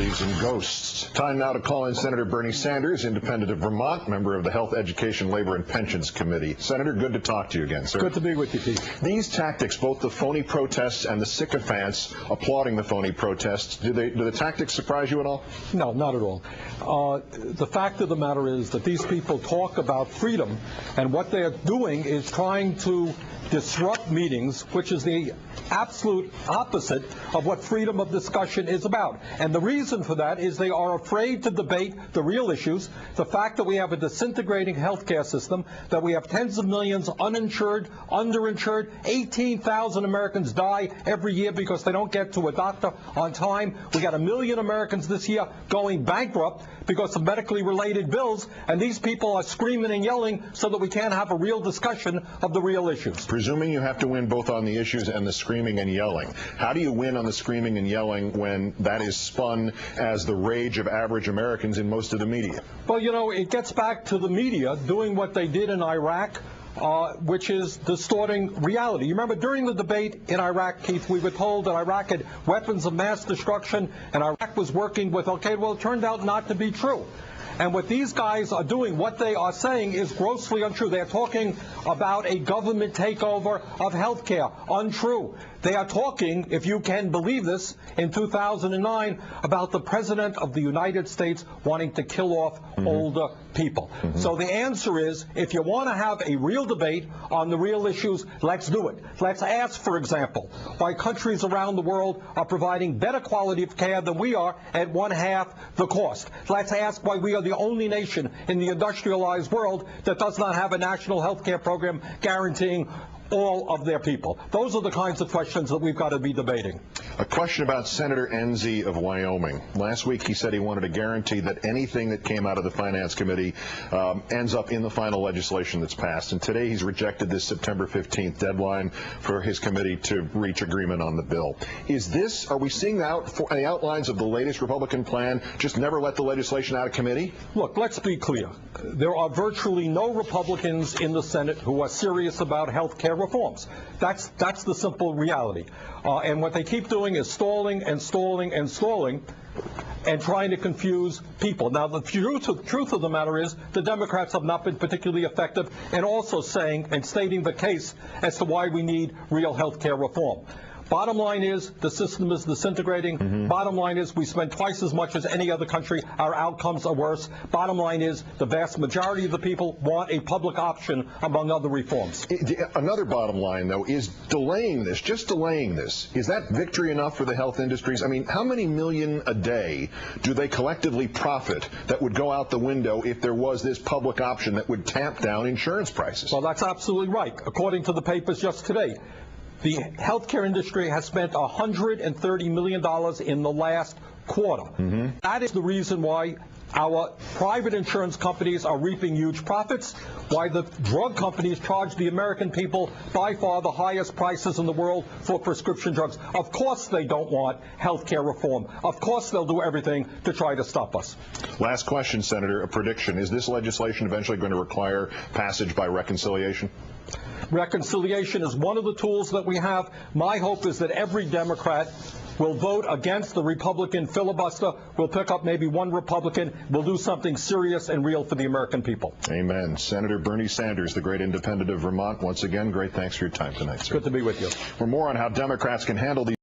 Zombies and ghosts. Time now to call in Senator Bernie Sanders, independent of Vermont, member of the Health, Education, Labor, and Pensions Committee. Senator, good to talk to you again, sir. Good to be with you, Keith. These tactics, both the phony protests and the sycophants applauding the phony protests, do the tactics surprise you at all? No, not at all. The fact of the matter is that these people talk about freedom, and what they're doing is trying to disrupt meetings, which is the absolute opposite of what freedom of discussion is about. And the reason for that is they are afraid to debate the real issues, the fact that we have a disintegrating healthcare system, that we have tens of millions uninsured, underinsured, 18,000 Americans die every year because they don't get to a doctor on time. We got 1 million Americans this year going bankrupt because of medically related bills, and these people are screaming and yelling so that we can't have a real discussion of the real issues. Presuming you have to win both on the issues and the screaming and yelling, how do you win on the screaming and yelling when that is spun as the rage of average Americans in most of the media? Well, you know, it gets back to the media doing what they did in Iraq, which is distorting reality. You remember during the debate in Iraq, Keith, we were told that Iraq had weapons of mass destruction and Iraq was working with al-Qaeda. Well, it turned out not to be true. And what these guys are doing, what they are saying is grossly untrue. They're talking about a government takeover of health care. Untrue. They are talking, if you can believe this, in 2009 about the President of the United States wanting to kill off older people. So the answer is, if you want to have a real debate on the real issues, let's do it. Let's ask, for example, why countries around the world are providing better quality of care than we are at 1/2 the cost. Let's ask why we are the only nation in the industrialized world that does not have a national health care program guaranteeing all of their people. Those are the kinds of questions that we've got to be debating. A question about Senator Enzi of Wyoming. Last week he said he wanted to guarantee that anything that came out of the Finance Committee ends up in the final legislation that's passed. And today he's rejected this September 15th deadline for his committee to reach agreement on the bill. Are we seeing the outlines of the latest Republican plan, just never let the legislation out of committee? Look, let's be clear. There are virtually no Republicans in the Senate who are serious about health care reforms. That's the simple reality. And what they keep doing is stalling and stalling and stalling and trying to confuse people. Now, the truth of the matter is the Democrats have not been particularly effective in also saying and stating the case as to why we need real health care reform. Bottom line is the system is disintegrating. Bottom line is we spend twice as much as any other country. Our outcomes are worse. Bottom line is the vast majority of the people want a public option among other reforms. Another bottom line, though, is delaying this, just delaying this. Is that victory enough for the health industries? I mean, how many million a day do they collectively profit that would go out the window if there was this public option that would tamp down insurance prices? Well, that's absolutely right. According to the papers just today, the healthcare industry has spent $130 million in the last quarter. That is the reason why our private insurance companies are reaping huge profits, why the drug companies charge the American people by far the highest prices in the world for prescription drugs. Of course they don't want health care reform. Of course they'll do everything to try to stop us. Last question, Senator, a prediction. Is this legislation eventually going to require passage by reconciliation? Reconciliation is one of the tools that we have. My hope is that every Democrat will vote against the Republican filibuster. We'll pick up maybe one Republican. We'll do something serious and real for the American people. Amen. Senator Bernie Sanders, the great independent of Vermont. Once again, great thanks for your time tonight, sir. Good to be with you. For more on how Democrats can handle these